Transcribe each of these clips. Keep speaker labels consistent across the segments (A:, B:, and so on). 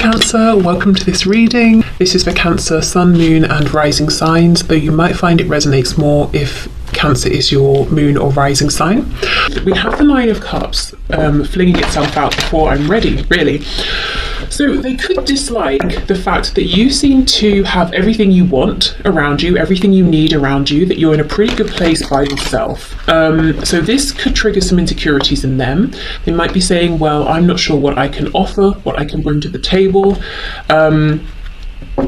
A: Cancer, welcome to this reading. This is for Cancer, Sun, Moon and Rising signs, though you might find it resonates more if Cancer is your moon or rising sign. We have the Nine of Cups flinging itself out before I'm ready, really. So they could dislike the fact that you seem to have everything you want around you, everything you need around you, that you're in a pretty good place by yourself. So this could trigger some insecurities in them. They might be saying, well, I'm not sure what I can offer, what I can bring to the table.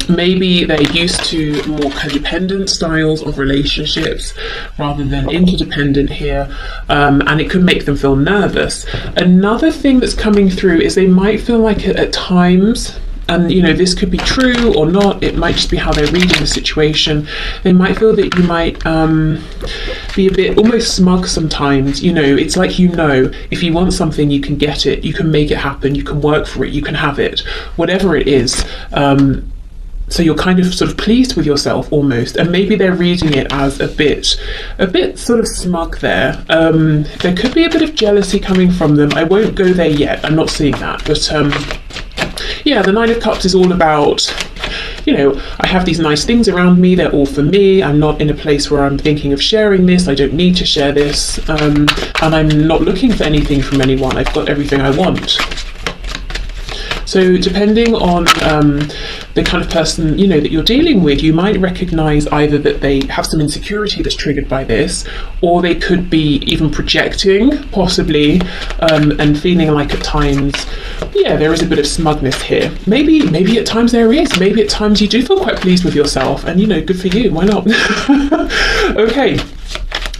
A: Maybe they're used to more codependent styles of relationships rather than interdependent here, and it could make them feel nervous. Another thing that's coming through is they might feel like at times, and this could be true or not, it might just be how they're reading the situation, they might feel that you might be a bit almost smug sometimes. It's like, if you want something, you can get it, you can make it happen, you can work for it, you can have it, whatever it is. So you're kind of sort of pleased with yourself almost, and maybe they're reading it as a bit sort of smug there. There could be a bit of jealousy coming from them. I won't go there yet, I'm not seeing that, but yeah, the Nine of Cups is all about, I have these nice things around me, they're all for me, I'm not in a place where I'm thinking of sharing this, I don't need to share this, and I'm not looking for anything from anyone, I've got everything I want. So depending on the kind of person, that you're dealing with, you might recognize either that they have some insecurity that's triggered by this, or they could be even projecting, possibly, and feeling like at times, yeah, there is a bit of smugness here. Maybe at times there is. Maybe at times you do feel quite pleased with yourself, and good for you. Why not? Okay.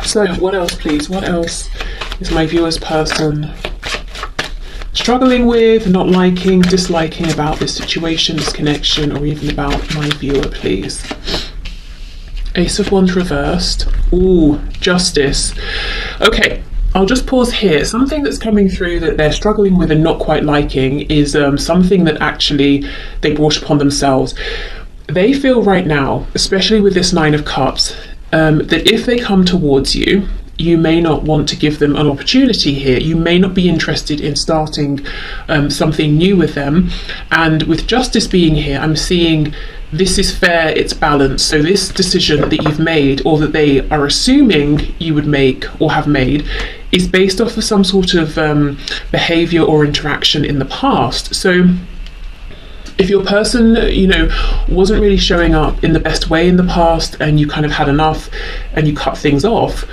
A: So what else, please? What else is my viewer's person struggling with, not liking, disliking about this situation, this connection, or even about my viewer, please? Ace of Wands reversed. Ooh, Justice. Okay, I'll just pause here. Something that's coming through that they're struggling with and not quite liking is something that actually they brought upon themselves. They feel right now, especially with this Nine of Cups, that if they come towards you, you may not want to give them an opportunity here. You may not be interested in starting something new with them. And with Justice being here, I'm seeing this is fair, it's balanced. So this decision that you've made, or that they are assuming you would make or have made, is based off of some sort of behavior or interaction in the past. So if your person, wasn't really showing up in the best way in the past, and you kind of had enough and you cut things off,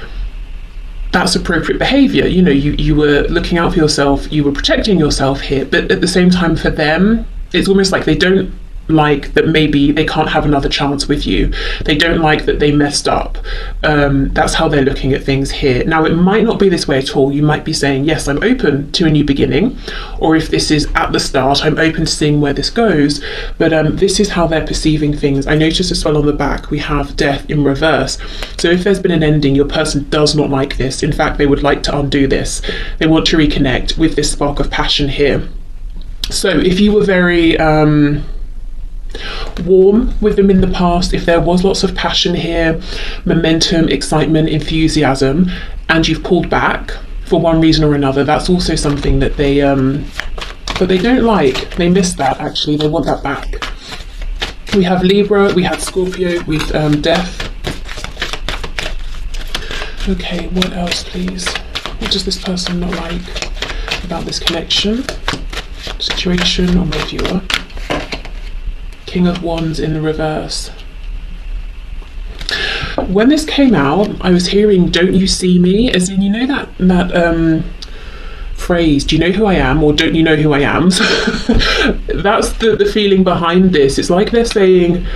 A: that's appropriate behavior. You were looking out for yourself, you were protecting yourself here, but at the same time for them, it's almost like they don't like that maybe they can't have another chance with you. They don't like that they messed up. That's how they're looking at things here. Now, it might not be this way at all. You might be saying, yes, I'm open to a new beginning, or if this is at the start, I'm open to seeing where this goes, but this is how they're perceiving things. I noticed as well on the back, we have Death in reverse. So if there's been an ending, your person does not like this. In fact, they would like to undo this. They want to reconnect with this spark of passion here. So if you were very warm with them in the past, if there was lots of passion here, momentum, excitement, enthusiasm, and you've pulled back for one reason or another, that's also something that they don't like. They miss that, actually. They want that back. We have Libra, we have Scorpio with Death. Okay, what else, please? What does this person not like about this connection, situation, or my viewer? King of Wands in the reverse. When this came out, I was hearing "don't you see me," as in, that phrase, do you know who I am, or don't you know who I am? So that's the feeling behind this. It's like they're saying,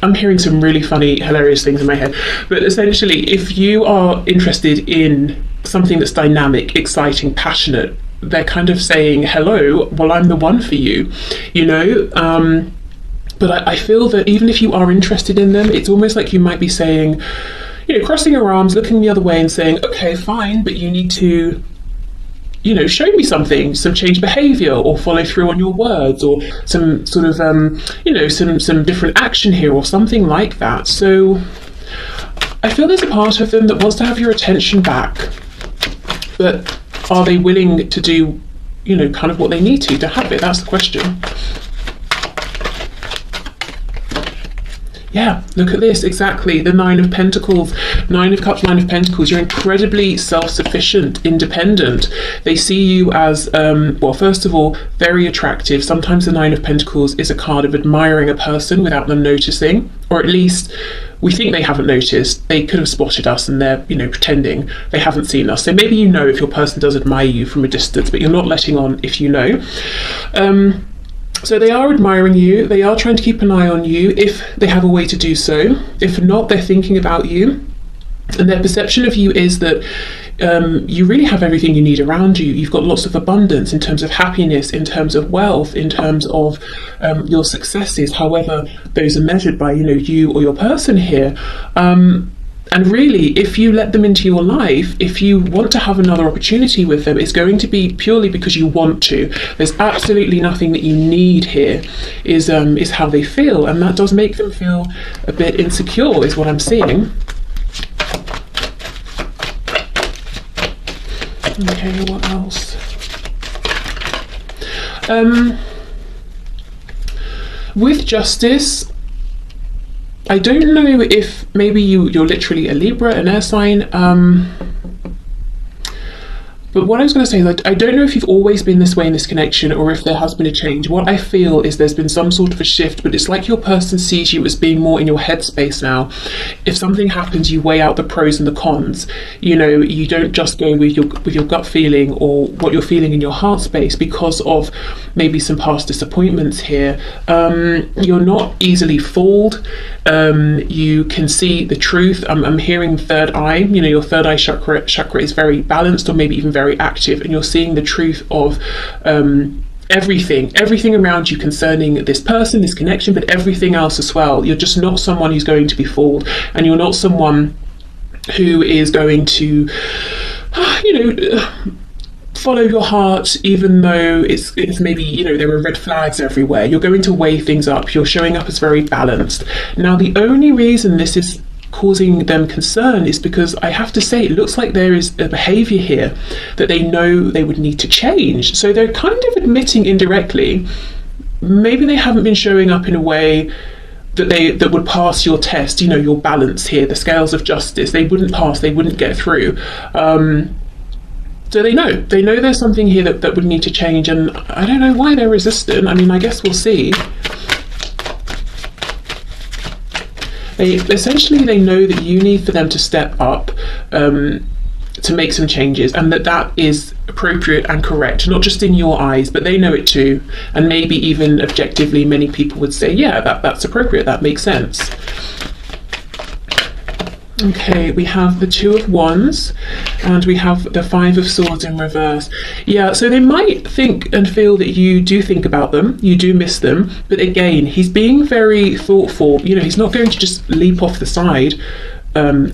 A: I'm hearing some really funny, hilarious things in my head, but essentially, if you are interested in something that's dynamic, exciting, passionate, they're kind of saying, hello, well, I'm the one for you, but I feel that even if you are interested in them, it's almost like you might be saying, crossing your arms, looking the other way and saying, okay, fine, but you need to, show me something, some change behavior, or follow through on your words, or some sort of, some different action here, or something like that. So I feel there's a part of them that wants to have your attention back, but are they willing to do you know, kind of what they need to have it. That's the question. Yeah, look at this, exactly, the Nine of Pentacles, Nine of Cups, Nine of Pentacles. You're incredibly self-sufficient, independent. They see you as, well, first of all, very attractive. Sometimes the Nine of Pentacles is a card of admiring a person without them noticing, or at least we think they haven't noticed. They could have spotted us and they're, you know, pretending they haven't seen us. So maybe you know if your person does admire you from a distance, but you're not letting on if you know. So they are admiring you, they are trying to keep an eye on you if they have a way to do so. If not, they're thinking about you. And their perception of you is that you really have everything you need around you. You've got lots of abundance in terms of happiness, in terms of wealth, in terms of your successes, however those are measured by, you know, you or your person here. And really, if you let them into your life, if you want to have another opportunity with them, it's going to be purely because you want to. There's absolutely nothing that you need here, is how they feel. And that does make them feel a bit insecure, is what I'm seeing. Okay, what else? With Justice, I don't know if maybe you're literally a Libra, an air sign, but what I was going to say is I don't know if you've always been this way in this connection or if there has been a change. What I feel is there's been some sort of a shift, but it's like your person sees you as being more in your headspace now. If something happens, you weigh out the pros and the cons. You know, you don't just go with your gut feeling or what you're feeling in your heart space because of maybe some past disappointments here. You're not easily fooled. You can see the truth. I'm hearing third eye. You know, your third eye chakra is very balanced, or maybe even very active, and you're seeing the truth of everything around you concerning this person, this connection, but everything else as well. You're just not someone who's going to be fooled, and you're not someone who is going to, you know, follow your heart, even though it's maybe, you know, there are red flags everywhere. You're going to weigh things up. You're showing up as very balanced. Now, the only reason this is causing them concern is because I have to say it looks like there is a behavior here that they know they would need to change. So they're kind of admitting indirectly maybe they haven't been showing up in a way that would pass your test, you know, your balance here, the scales of justice. They wouldn't pass, they wouldn't get through. So they know there's something here that would need to change, and I don't know why they're resistant. I mean, I guess we'll see. They know that you need for them to step up to make some changes, and that is appropriate and correct, not just in your eyes, but they know it too. And maybe even objectively, many people would say, yeah, that's appropriate, that makes sense. Okay, we have the Two of Wands and we have the Five of Swords in reverse. Yeah, so they might think and feel that you do think about them, you do miss them, but again, he's being very thoughtful. You know, he's not going to just leap off the side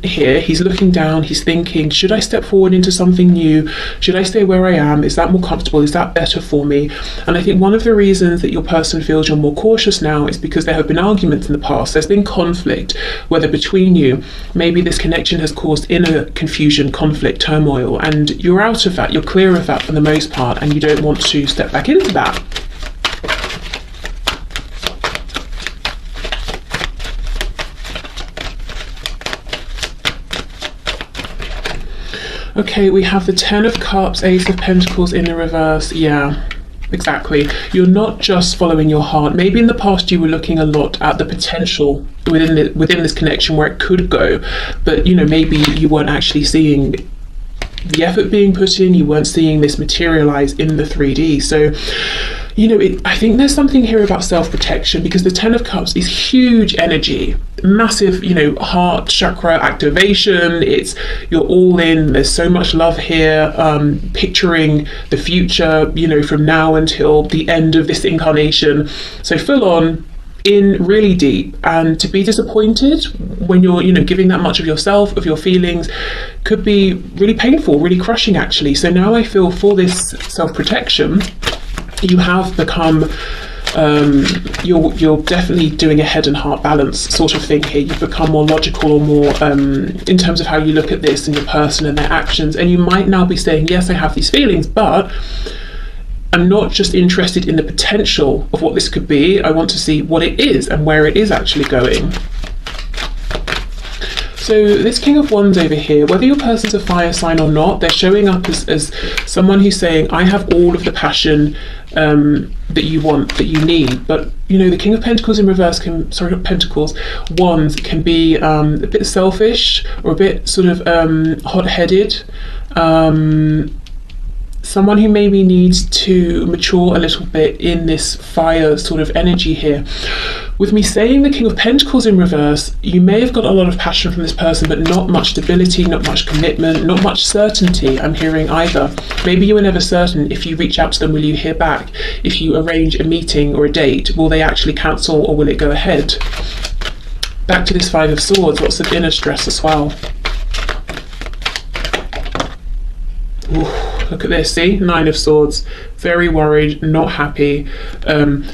A: here. He's looking down, he's thinking, should I step forward into something new? Should I stay where I am? Is that more comfortable? Is that better for me? And I think one of the reasons that your person feels you're more cautious now is because there have been arguments in the past. There's been conflict, whether between you, maybe this connection has caused inner confusion, conflict, turmoil, and you're out of that, you're clear of that for the most part, and you don't want to step back into that. Okay, we have the Ten of Cups, Ace of Pentacles in the reverse. Yeah, exactly. You're not just following your heart. Maybe in the past you were looking a lot at the potential within this connection where it could go, but you know, maybe you weren't actually seeing the effort being put in. You weren't seeing this materialize in the 3D. So, you know, I think there's something here about self-protection, because the Ten of Cups is huge energy, massive, you know, heart chakra activation. It's, you're all in, there's so much love here, picturing the future, you know, from now until the end of this incarnation. So full on, in really deep, and to be disappointed when you're, you know, giving that much of yourself, of your feelings, could be really painful, really crushing actually. So now I feel for this self-protection, you have become, you're definitely doing a head and heart balance sort of thing here. You've become more logical, or more in terms of how you look at this and your person and their actions. And you might now be saying, yes, I have these feelings, but I'm not just interested in the potential of what this could be, I want to see what it is and where it is actually going. So this King of Wands over here, whether your person's a fire sign or not, they're showing up as someone who's saying, I have all of the passion that you want, that you need. But, you know, the King of Pentacles in reverse can, sorry, not Pentacles, Wands can be a bit selfish or a bit sort of hot-headed. Someone who maybe needs to mature a little bit in this fire sort of energy here. With me saying the King of Pentacles in reverse, you may have got a lot of passion from this person, but not much stability, not much commitment, not much certainty I'm hearing either. Maybe you were never certain if you reach out to them, will you hear back? If you arrange a meeting or a date, will they actually cancel or will it go ahead? Back to this Five of Swords, lots of inner stress as well. Ooh, look at this, see? Nine of Swords, very worried, not happy.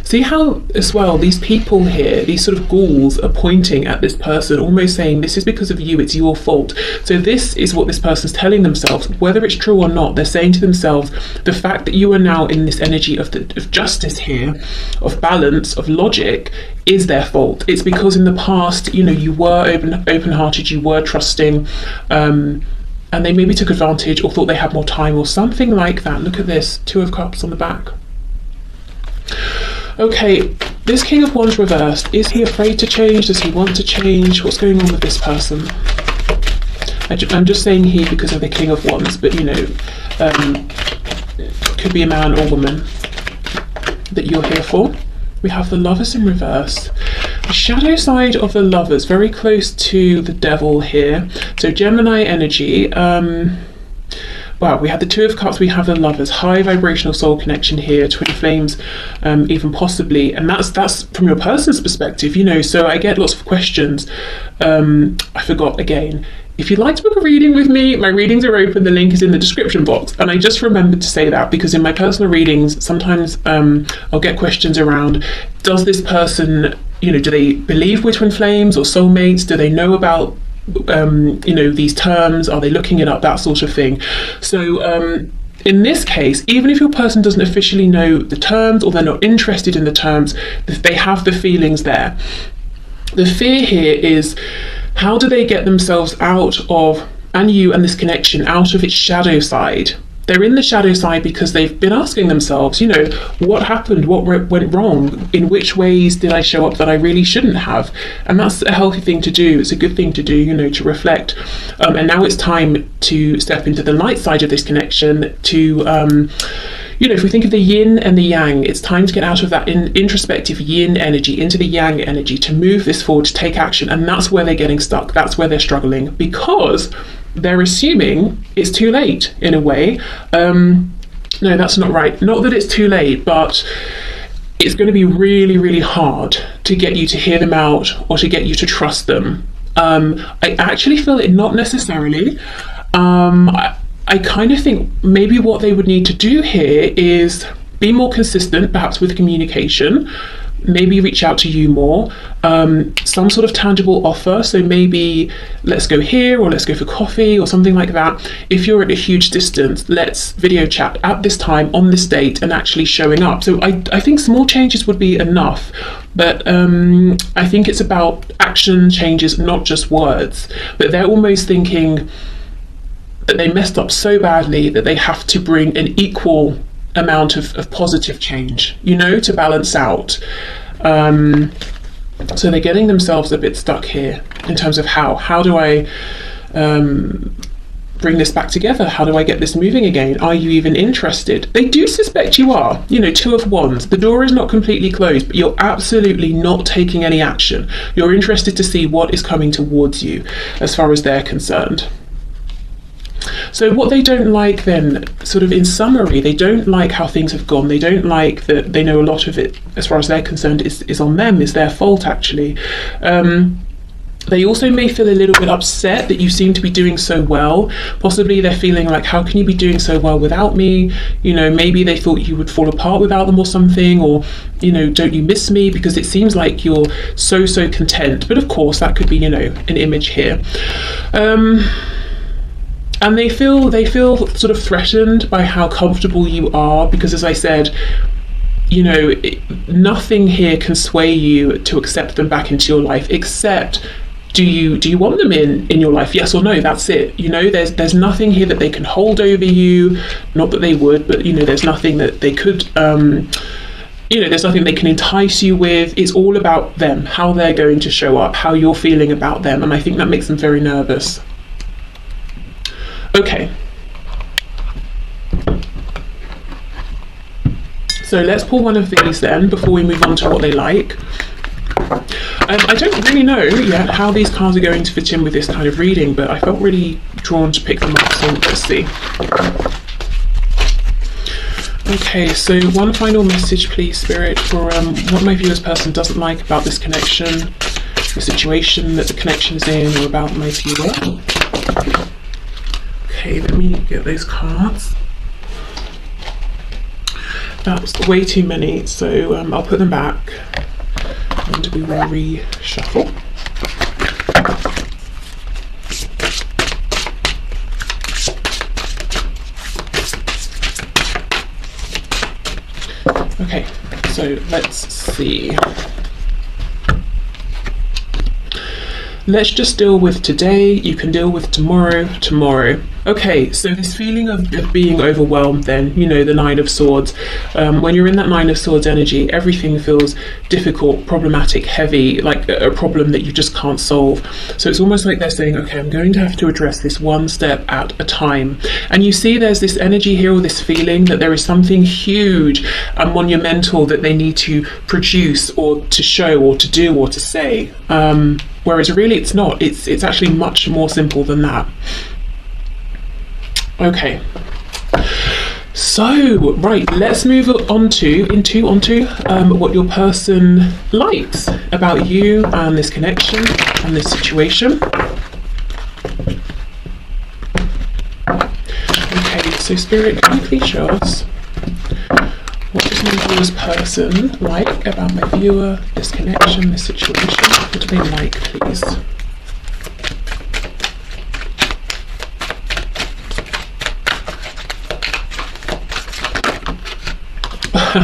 A: See how, as well, these people here, these sort of ghouls are pointing at this person, almost saying, this is because of you, it's your fault. So this is what this person's telling themselves, whether it's true or not. They're saying to themselves, the fact that you are now in this energy of justice here, of balance, of logic, is their fault. It's because in the past, you know, you were open-hearted, you were trusting, and they maybe took advantage or thought they had more time or something like that. Look at this, Two of Cups on the back. Okay, this King of Wands reversed, is he afraid to change? Does he want to change? What's going on with this person? I'm just saying he because of the King of Wands, but you know, could be a man or woman that you're here for. We have the Lovers in reverse. The shadow side of the Lovers, very close to the Devil here. So Gemini energy. Well, we have the Two of Cups, we have the Lovers, high vibrational soul connection here, twin flames, even possibly, and that's from your person's perspective, you know. So I get lots of questions. I forgot again. If you'd like to book a reading with me, my readings are open, the link is in the description box. And I just remembered to say that because in my personal readings, sometimes I'll get questions around, does this person, you know, do they believe we're twin flames or soulmates? Do they know about, you know, these terms? Are they looking it up? That sort of thing. So in this case, even if your person doesn't officially know the terms or they're not interested in the terms, they have the feelings there. The fear here is, how do they get themselves out of, and you and this connection, out of its shadow side? They're in the shadow side because they've been asking themselves, you know, what happened? What went wrong? In which ways did I show up that I really shouldn't have? And that's a healthy thing to do. It's a good thing to do, you know, to reflect. And now it's time to step into the light side of this connection to, you know, if we think of the yin and the yang, it's time to get out of that introspective yin energy into the yang energy, to move this forward, to take action. And that's where they're getting stuck. That's where they're struggling, because they're assuming it's too late in a way. No, that's not right. Not that it's too late, but it's going to be really, really hard to get you to hear them out or to get you to trust them. I actually feel it not necessarily. I kind of think maybe what they would need to do here is be more consistent, perhaps with communication, maybe reach out to you more, some sort of tangible offer. So maybe let's go here, or let's go for coffee or something like that. If you're at a huge distance, let's video chat at this time on this date, and actually showing up. So I think small changes would be enough, but I think it's about action changes, not just words. But they're almost thinking that they messed up so badly that they have to bring an equal amount of positive change, you know, to balance out. So they're getting themselves a bit stuck here in terms of how do I bring this back together? How do I get this moving again? Are you even interested? They do suspect you are. You know, Two of Wands, the door is not completely closed, but you're absolutely not taking any action. You're interested to see what is coming towards you as far as they're concerned. So what they don't like then, sort of in summary, they don't like how things have gone. They don't like that they know a lot of it, as far as they're concerned, is on them, is their fault actually. They also may feel a little bit upset that you seem to be doing so well. Possibly they're feeling like, how can you be doing so well without me? You know, maybe they thought you would fall apart without them or something, or, you know, don't you miss me? Because it seems like you're so content. But of course, that could be, you know, an image here. And they feel sort of threatened by how comfortable you are, because as I said, you know, nothing here can sway you to accept them back into your life, except do you want them in your life? Yes or no? That's it. You know, there's nothing here that they can hold over you. Not that they would, but you know, there's nothing that they could you know, there's nothing they can entice you with. It's all about them, how they're going to show up, how you're feeling about them, and I think that makes them very nervous. Okay. So let's pull one of these then before we move on to what they like. I don't really know yet how these cards are going to fit in with this kind of reading, but I felt really drawn to pick them up, so let's see. Okay, so one final message, please, Spirit, for what my viewer's person doesn't like about this connection, the situation that the connection is in, or about my viewer. Okay, let me get those cards. That's way too many, so I'll put them back and we will reshuffle. Okay, so let's see. Let's just deal with today. You can deal with tomorrow. Okay, so this feeling of being overwhelmed then, you know, the Nine of Swords. When you're in that Nine of Swords energy, everything feels difficult, problematic, heavy, like a problem that you just can't solve. So it's almost like they're saying, okay, I'm going to have to address this one step at a time. And you see there's this energy here, or this feeling that there is something huge and monumental that they need to produce or to show or to do or to say. Whereas really it's not. It's actually much more simple than that. Okay. So, right, let's move onto what your person likes about you and this connection and this situation. Okay, so Spirit, can you please show us what does my viewer's person like about my viewer, this connection, this situation? What do they like, please?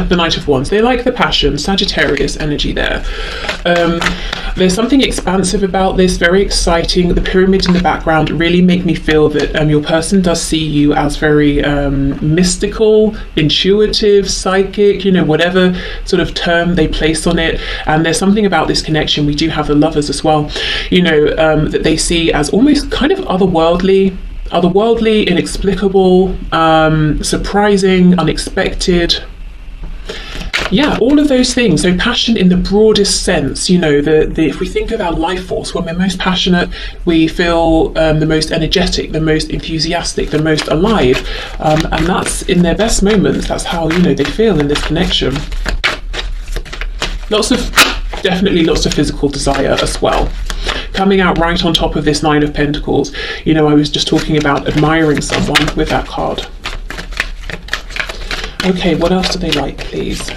A: The Knight of Wands. They like the passion, Sagittarius energy there. There's something expansive about this, very exciting. The pyramids in the background really make me feel that your person does see you as very mystical, intuitive, psychic, you know, whatever sort of term they place on it. And there's something about this connection. We do have the Lovers as well, you know, that they see as almost kind of otherworldly, inexplicable, surprising, unexpected. Yeah, all of those things. So passion in the broadest sense, you know, if we think of our life force, when we're most passionate, we feel the most energetic, the most enthusiastic, the most alive. And that's in their best moments. That's how, you know, they feel in this connection. Definitely lots of physical desire as well. Coming out right on top of this Nine of Pentacles, you know, I was just talking about admiring someone with that card. Okay, what else do they like, please?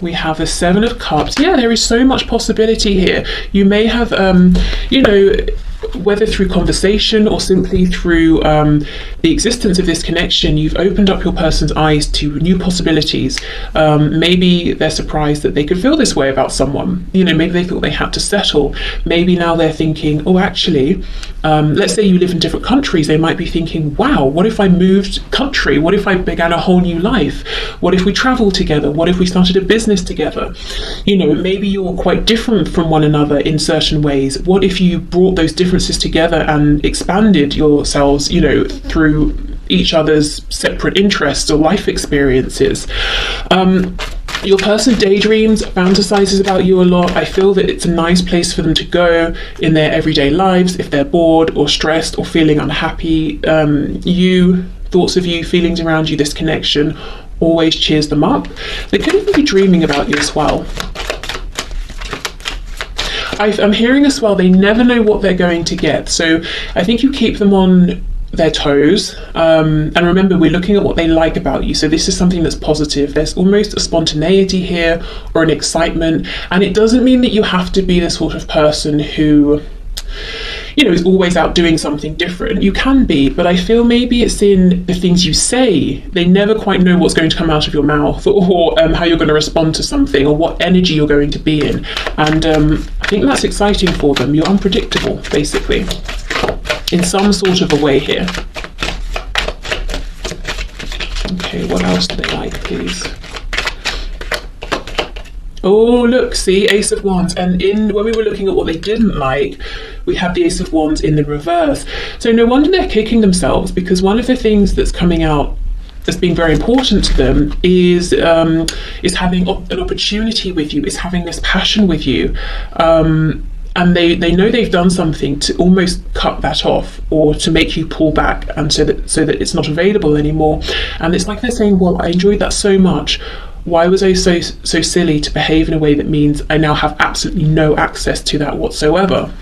A: We have the Seven of Cups. Yeah, there is so much possibility here. You may have, you know, whether through conversation or simply through the existence of this connection, you've opened up your person's eyes to new possibilities. Maybe they're surprised that they could feel this way about someone. You know, maybe they thought they had to settle. Maybe now they're thinking, oh, actually, let's say you live in different countries. They might be thinking, wow, what if I moved country? What if I began a whole new life? What if we traveled together? What if we started a business together? You know, maybe you're quite different from one another in certain ways. What if you brought those differences together and expanded yourselves, you know, through each other's separate interests or life experiences? Your person daydreams, fantasizes about you a lot. I feel that it's a nice place for them to go in their everyday lives if they're bored or stressed or feeling unhappy. Thoughts of you, feelings around you, this connection always cheers them up. They could even be dreaming about you as well. I'm hearing as well, they never know what they're going to get. So I think you keep them on their toes. And remember, we're looking at what they like about you. So this is something that's positive. There's almost a spontaneity here or an excitement. And it doesn't mean that you have to be the sort of person who, is always out doing something different. You can be, but I feel maybe it's in the things you say. They never quite know what's going to come out of your mouth, or how you're going to respond to something, or what energy you're going to be in. And I think that's exciting for them. You're unpredictable, basically, in some sort of a way here. Okay, what else do they like, please? Oh, look, see, Ace of Wands. And when we were looking at what they didn't like, we have the Ace of Wands in the reverse. So no wonder they're kicking themselves, because one of the things that's coming out that's been very important to them is having an opportunity with you, is having this passion with you. And they know they've done something to almost cut that off, or to make you pull back, and so that it's not available anymore. And it's like they're saying, well, I enjoyed that so much. Why was I so silly to behave in a way that means I now have absolutely no access to that whatsoever?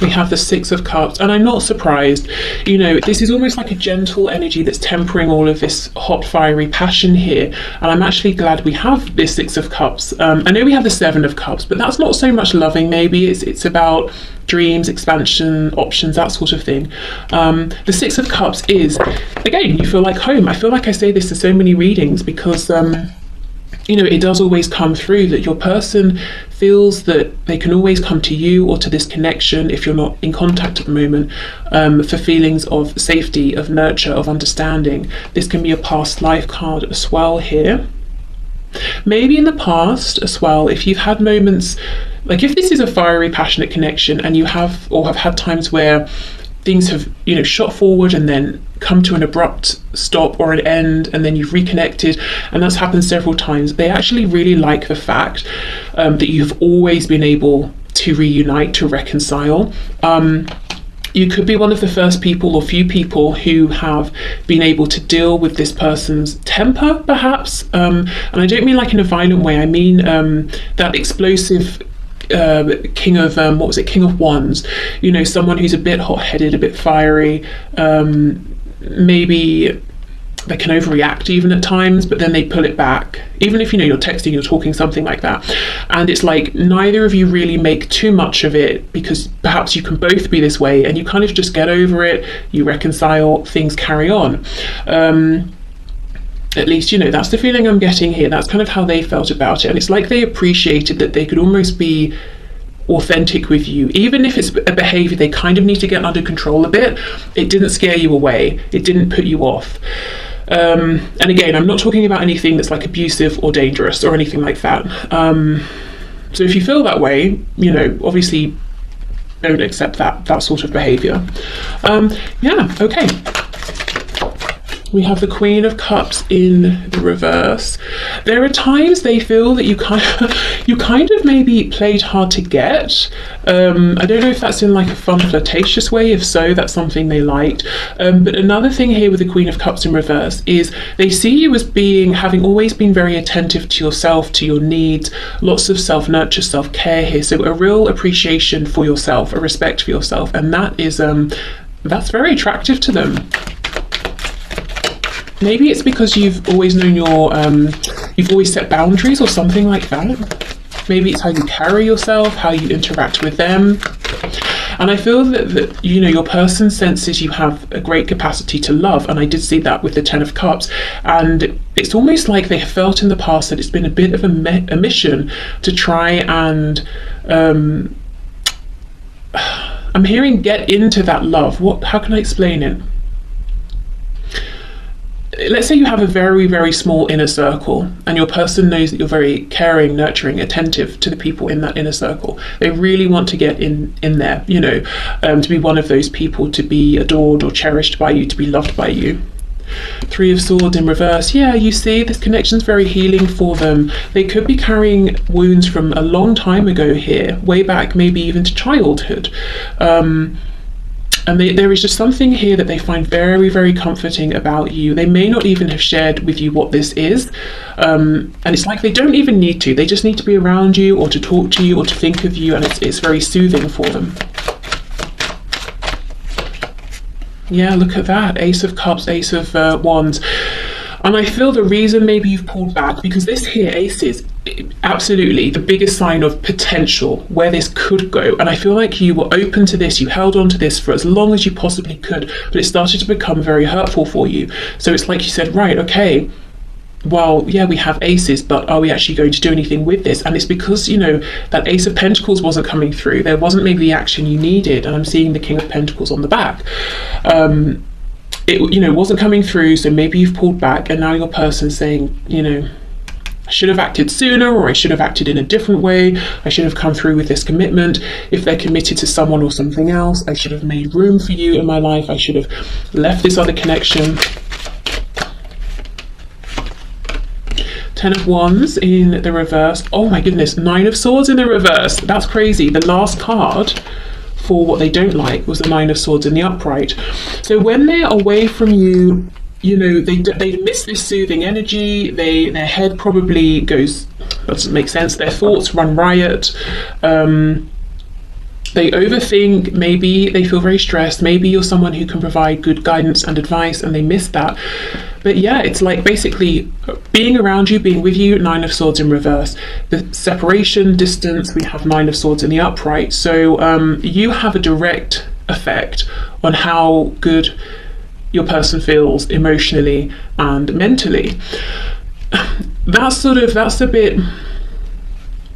A: We have the Six of Cups, and I'm not surprised. This is almost like a gentle energy that's tempering all of this hot, fiery passion here. And I'm actually glad we have this Six of Cups. I know we have the Seven of Cups, but that's not so much loving, maybe. It's about dreams, expansion, options, that sort of thing. The Six of Cups is, again, you feel like home. I feel like I say this in so many readings, because it does always come through that your person feels that they can always come to you, or to this connection, if you're not in contact at the moment, for feelings of safety, of nurture, of understanding. This can be a past life card as well here. Maybe in the past as well, if you've had moments, like if this is a fiery, passionate connection, and you have had times where things have shot forward and then come to an abrupt stop or an end, and then you've reconnected, and that's happened several times. They actually really like the fact that you've always been able to reunite, to reconcile. You could be one of the first people or few people who have been able to deal with this person's temper, perhaps, and I don't mean like in a violent way. I mean that explosive King of Wands, someone who's a bit hot-headed, a bit fiery, maybe they can overreact even at times, but then they pull it back. Even if you're texting, you're talking, something like that, and it's like neither of you really make too much of it, because perhaps you can both be this way, and you kind of just get over it, you reconcile, things carry on. At least, that's the feeling I'm getting here. That's kind of how they felt about it. And it's like they appreciated that they could almost be authentic with you. Even if it's a behavior they kind of need to get under control a bit, it didn't scare you away. It didn't put you off. And again, I'm not talking about anything that's like abusive or dangerous or anything like that. So if you feel that way, obviously don't accept that sort of behavior. Yeah, okay. We have the Queen of Cups in the reverse. There are times they feel that you kind of maybe played hard to get. I don't know if that's in like a fun, flirtatious way. If so, that's something they liked. But another thing here with the Queen of Cups in reverse is they see you as having always been very attentive to yourself, to your needs, lots of self-nurture, self-care here. So a real appreciation for yourself, a respect for yourself. And that is, that's very attractive to them. Maybe it's because you've always known you've always set boundaries or something like that. Maybe it's how you carry yourself, how you interact with them. And I feel that your person senses you have a great capacity to love, and I did see that with the Ten of Cups. And it's almost like they have felt in the past that it's been a bit of a mission to try and I'm hearing get into that love. How can I explain it? Let's say you have a very, very small inner circle, and your person knows that you're very caring, nurturing, attentive to the people in that inner circle. They really want to get in there, to be one of those people, to be adored or cherished by you, to be loved by you. Three of Swords in reverse. Yeah, you see, this connection's very healing for them. They could be carrying wounds from a long time ago here, way back, maybe even to childhood. And there is just something here that they find very, very comforting about you. They may not even have shared with you what this is. And it's like they don't even need to. They just need to be around you, or to talk to you, or to think of you. And it's very soothing for them. Yeah, look at that. Ace of Cups, Ace of Wands. And I feel the reason maybe you've pulled back, because this here, aces, absolutely the biggest sign of potential where this could go. And I feel like you were open to this, you held on to this for as long as you possibly could, but it started to become very hurtful for you. So it's like you said, right, okay, well, yeah, we have aces, but are we actually going to do anything with this? And it's because, you know, that Ace of Pentacles wasn't coming through. There wasn't maybe the action you needed. And I'm seeing the King of Pentacles on the back. It, you know, wasn't coming through. So maybe you've pulled back, and now your person's saying, you know, I should have acted sooner, or I should have acted in a different way. I should have come through with this commitment. If they're committed to someone or something else, I should have made room for you in my life. I should have left this other connection. 10 of Wands in the reverse. Oh my goodness, 9 of Swords in the reverse. That's crazy. The last card for what they don't like was the 9 of Swords in the upright. So when they're away from you, you know, they miss this soothing energy. Their head probably goes, that doesn't make sense. Their thoughts run riot. They overthink. Maybe they feel very stressed. Maybe you're someone who can provide good guidance and advice, and they miss that. But yeah, it's like basically being around you, being with you, 9 of Swords in reverse. The separation, distance, we have 9 of Swords in the upright. So you have a direct effect on how good your person feels emotionally and mentally. That's a bit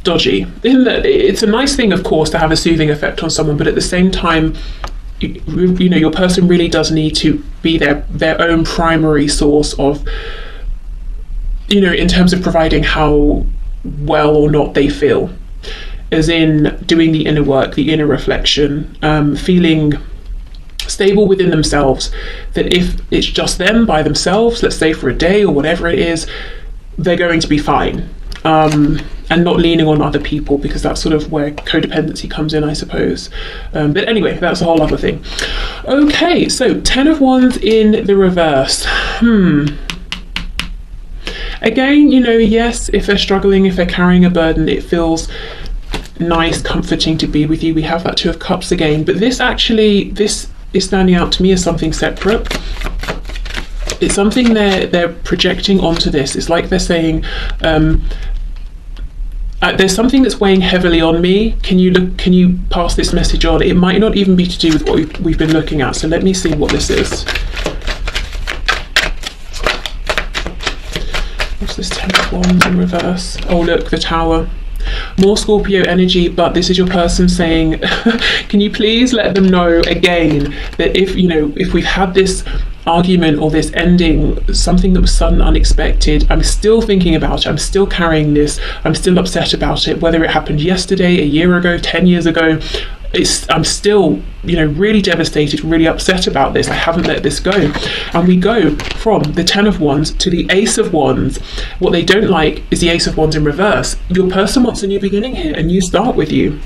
A: dodgy. In that it's a nice thing, of course, to have a soothing effect on someone, but at the same time, you know, your person really does need to be their own primary source of, you know, in terms of providing how well or not they feel, as in doing the inner work, the inner reflection, feeling stable within themselves, that if it's just them by themselves, let's say for a day or whatever it is, they're going to be fine. And not leaning on other people, because that's sort of where codependency comes in, I suppose. But anyway, that's a whole other thing. Okay, so 10 of Wands in the reverse. Again, you know, yes, if they're struggling, if they're carrying a burden, it feels nice, comforting to be with you. We have that 2 of Cups again, but this is standing out to me as something separate. It's something they're projecting onto this. It's like they're saying, there's something that's weighing heavily on me. Can you pass this message on? It might not even be to do with what we've been looking at. So let me see what this is. What's this 10 of Wands in reverse? Oh look, the Tower. More Scorpio energy, but this is your person saying, can you please let them know again that if we've had this argument or this ending, something that was sudden, unexpected, I'm still thinking about it, I'm still carrying this, I'm still upset about it, whether it happened yesterday, a year ago, 10 years ago, I'm still, you know, really devastated, really upset about this. I haven't let this go. And we go from the 10 of Wands to the Ace of Wands. What they don't like is the Ace of Wands in reverse. Your person wants a new beginning here, a new start with you.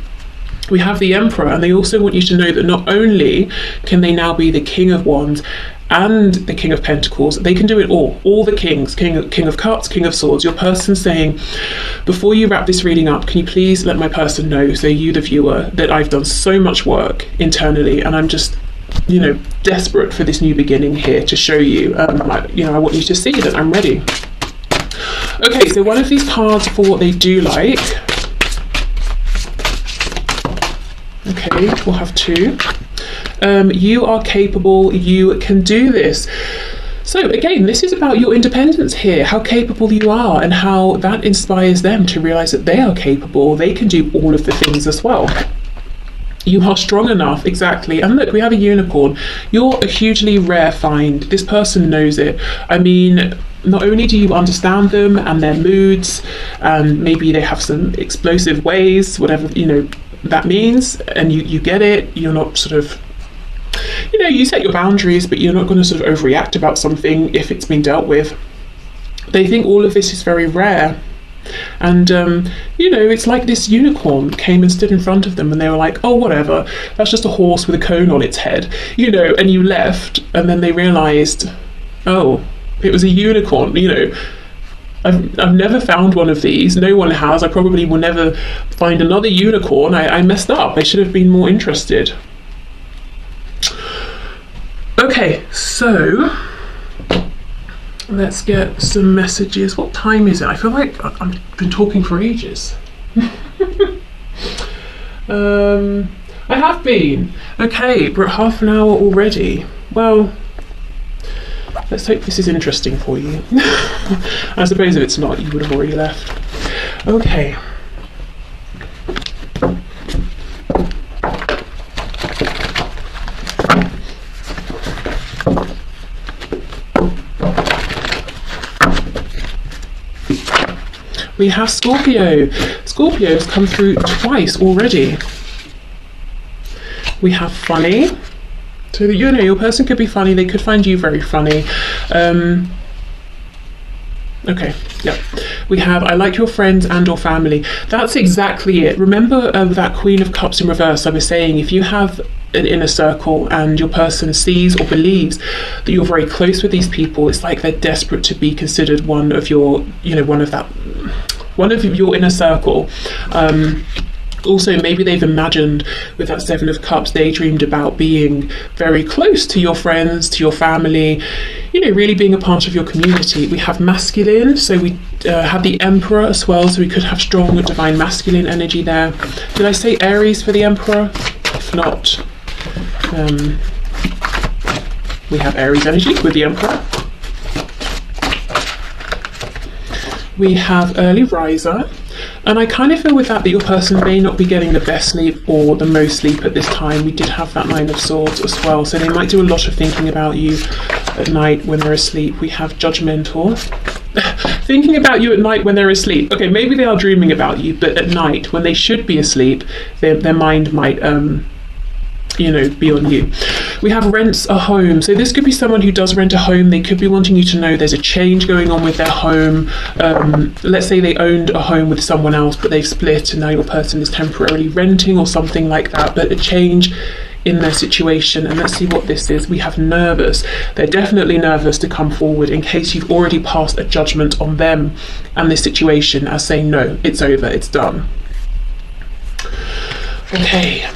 A: We have the Emperor, and they also want you to know that not only can they now be the King of Wands and the King of Pentacles, they can do it all the kings, King of Cups, King of Swords. Your person saying, before you wrap this reading up, can you please let my person know, so you the viewer, that I've done so much work internally, and I'm just, you know, desperate for this new beginning here to show you, I want you to see that I'm ready. Okay, so one of these cards for what they do like. Okay, we'll have 2. You are capable, you can do this. So again, this is about your independence here, how capable you are, and how that inspires them to realize that they are capable, they can do all of the things as well. You are strong enough, exactly. And look, we have a unicorn. You're a hugely rare find. This person knows it. I mean, not only do you understand them and their moods, and maybe they have some explosive ways, whatever, you know, that means, and you get it. You're not sort of, you know, you set your boundaries, but you're not going to sort of overreact about something if it's been dealt with. They think all of this is very rare. And you know, it's like this unicorn came and stood in front of them, and they were like, oh, whatever, that's just a horse with a cone on its head, you know, and you left, and then they realized, oh, it was a unicorn. You know, I've never found one of these. No one has. I probably will never find another unicorn. I messed up. I should have been more interested. Okay, so Let's get some messages. What time is it? I feel like I've been talking for ages. I have been. Okay, we're at half an hour already. Well, let's hope this is interesting for you. I suppose if it's not, you would have already left. Okay. We have Scorpio. Scorpio has come through twice already. We have funny. So, you know, your person could be funny. They could find you very funny. Okay, yeah. We have, I like your friends and or family. That's exactly it. Remember that Queen of Cups in reverse. I was saying, if you have an inner circle and your person sees or believes that you're very close with these people, it's like they're desperate to be considered one of your, you know, one of your inner circle. Also, maybe they've imagined with that Seven of Cups, daydreamed about being very close to your friends, to your family, you know, really being a part of your community. We have masculine, so we have the Emperor as well, so we could have strong divine masculine energy there. Did I say Aries for the Emperor? If not, we have Aries energy with the Emperor. We have early riser. And I kind of feel with that your person may not be getting the best sleep or the most sleep at this time. We did have that Nine of Swords as well, so they might do a lot of thinking about you at night when they're asleep. We have judgmental. Thinking about you at night when they're asleep. Okay, maybe they are dreaming about you, but at night when they should be asleep, their mind might you know, be on you. We have rents a home. So this could be someone who does rent a home. They could be wanting you to know there's a change going on with their home. Let's say they owned a home with someone else, but they've split and now your person is temporarily renting or something like that, but a change in their situation. And let's see what this is. We have nervous. They're definitely nervous to come forward in case you've already passed a judgment on them and this situation as saying, no, it's over, it's done. Okay.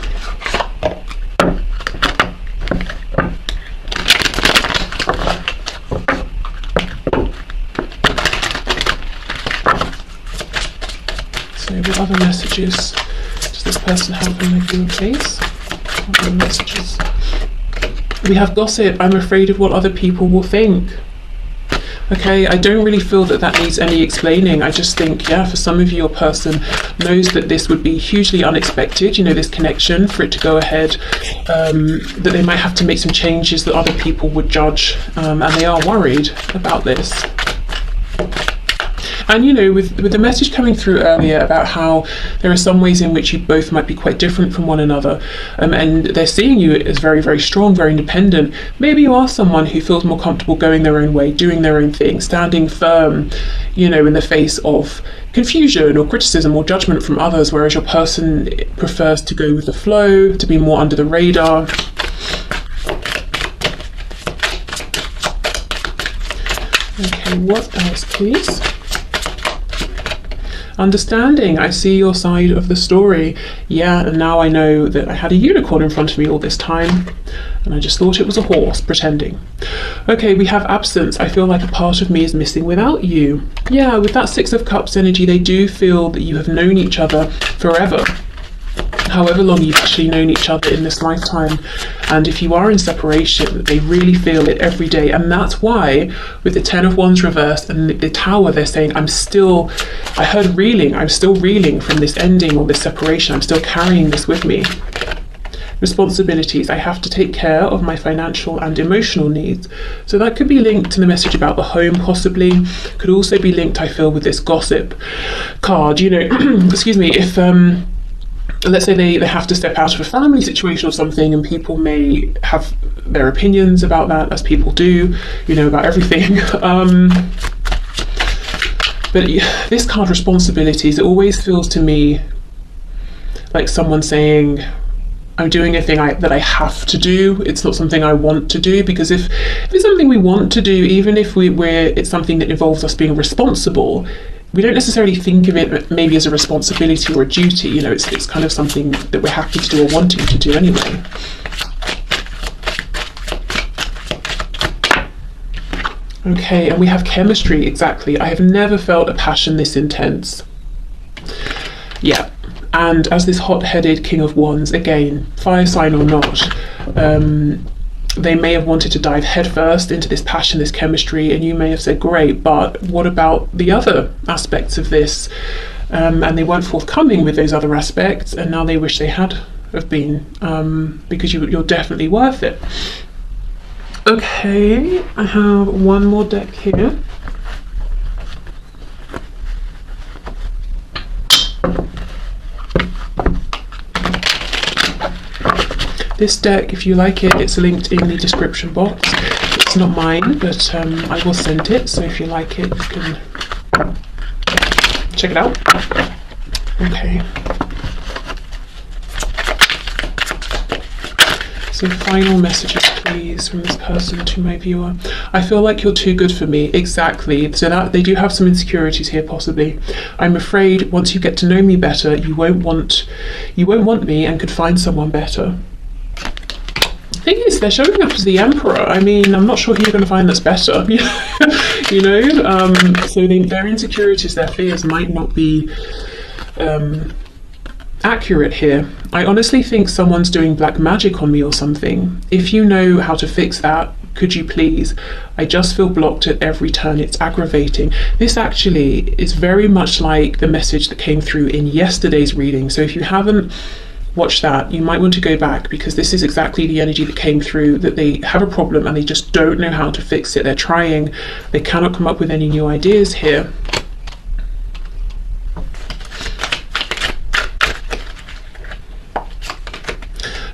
A: What other messages does this person have in their viewer, please? Other messages. We have gossip. I'm afraid of what other people will think. Okay, I don't really feel that that needs any explaining. I just think, yeah, for some of you, your person knows that this would be hugely unexpected, you know, this connection, for it to go ahead, that they might have to make some changes that other people would judge, and they are worried about this. And, you know, with the message coming through earlier about how there are some ways in which you both might be quite different from one another, and they're seeing you as very, very strong, very independent. Maybe you are someone who feels more comfortable going their own way, doing their own thing, standing firm, you know, in the face of confusion or criticism or judgment from others, whereas your person prefers to go with the flow, to be more under the radar. Okay, what else, please? Understanding. I see your side of the story. Yeah, and now I know that I had a unicorn in front of me all this time, and I just thought it was a horse, pretending. Okay, we have absence. I feel like a part of me is missing without you. Yeah, with that Six of Cups energy, they do feel that you have known each other forever. However long you've actually known each other in this lifetime. And if you are in separation, they really feel it every day. And that's why with the Ten of Wands reversed and the Tower, they're saying, I heard reeling, I'm still reeling from this ending or this separation. I'm still carrying this with me. Responsibilities. I have to take care of my financial and emotional needs. So that could be linked to the message about the home, possibly. Could also be linked, I feel, with this gossip card. You know, excuse me, if let's say they have to step out of a family situation or something, and people may have their opinions about that, as people do, you know, about everything. But this card, responsibilities, it always feels to me like someone saying, I'm doing a thing that I have to do. It's not something I want to do, because if it's something we want to do, even if it's something that involves us being responsible, we don't necessarily think of it maybe as a responsibility or a duty. You know, it's kind of something that we're happy to do or wanting to do anyway. Okay, and we have chemistry, exactly. I have never felt a passion this intense. Yeah, and as this hot-headed King of Wands, again, fire sign or not, they may have wanted to dive headfirst into this passion, this chemistry, and you may have said, great, but what about the other aspects of this? And they weren't forthcoming with those other aspects, and now they wish they had have been, because you're definitely worth it. Okay, I have one more deck here. This deck, if you like it, it's linked in the description box. It's not mine, but I will send it, so if you like it, you can check it out. Okay. So final messages, please, from this person to my viewer. I feel like you're too good for me. Exactly. So that they do have some insecurities here, possibly. I'm afraid once you get to know me better, you won't want me and could find someone better. The thing is, they're showing up as the Emperor. I mean, I'm not sure who you're going to find that's better. You know, so their insecurities, their fears might not be accurate here. I honestly think someone's doing black magic on me or something. If you know how to fix that, could you please? I just feel blocked at every turn. It's aggravating. This actually is very much like the message that came through in yesterday's reading. So if you haven't watched that, you might want to go back, because this is exactly the energy that came through, that they have a problem and they just don't know how to fix it. They're trying. They cannot come up with any new ideas here.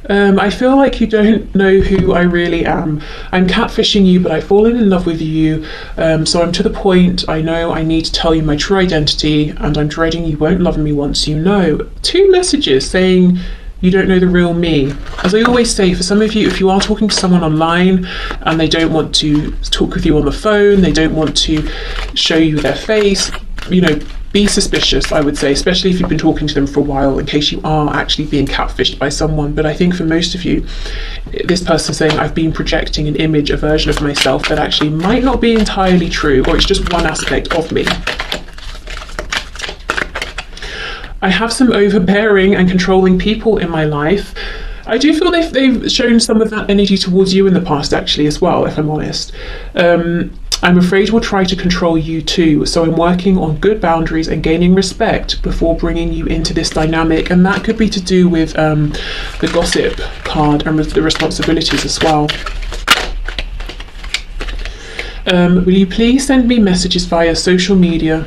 A: I feel like you don't know who I really am. I'm catfishing you, but I've fallen in love with you. So I'm to the point, I know I need to tell you my true identity, and I'm dreading you won't love me once you know. 2 messages saying you don't know the real me. As I always say, for some of you, if you are talking to someone online and they don't want to talk with you on the phone, they don't want to show you their face, you know, be suspicious, I would say, especially if you've been talking to them for a while, in case you are actually being catfished by someone. But I think for most of you, this person saying, I've been projecting an image, a version of myself that actually might not be entirely true, or it's just one aspect of me. I have some overbearing and controlling people in my life. I do feel they've shown some of that energy towards you in the past, actually, as well, if I'm honest. I'm afraid we'll try to control you too, so I'm working on good boundaries and gaining respect before bringing you into this dynamic, and that could be to do with the gossip card and with the responsibilities as well. Will you please send me messages via social media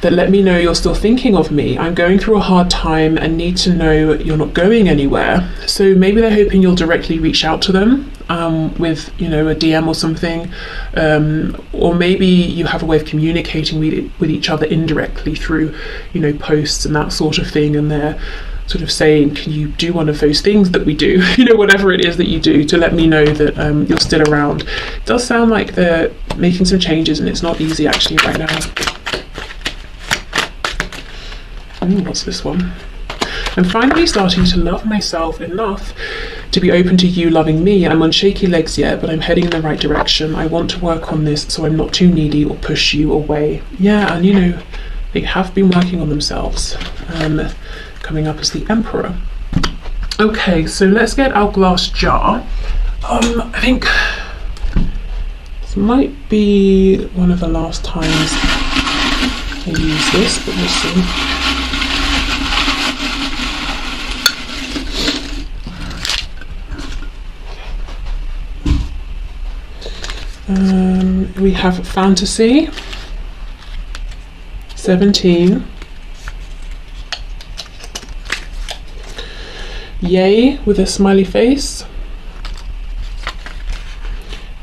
A: that let me know you're still thinking of me? I'm going through a hard time and need to know you're not going anywhere. So maybe they're hoping you'll directly reach out to them with, you know, a DM or something, or maybe you have a way of communicating with each other indirectly through, you know, posts and that sort of thing, and they're sort of saying, can you do one of those things that we do, you know, whatever it is that you do, to let me know that you're still around. It does sound like they're making some changes, and it's not easy actually right now. Ooh, what's this one? I'm finally starting to love myself enough to be open to you loving me. I'm on shaky legs yet, but I'm heading in the right direction. I want to work on this so I'm not too needy or push you away. Yeah, and you know, they have been working on themselves. Coming up as the Emperor. Okay, so let's get our glass jar. I think this might be one of the last times I use this, but we'll see. We have Fantasy, 17, Yay with a smiley face,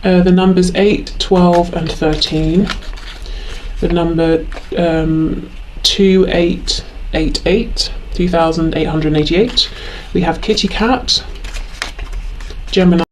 A: the numbers 8, 12 and 13, the number 2888, 2888, we have Kitty Cat, Gemini,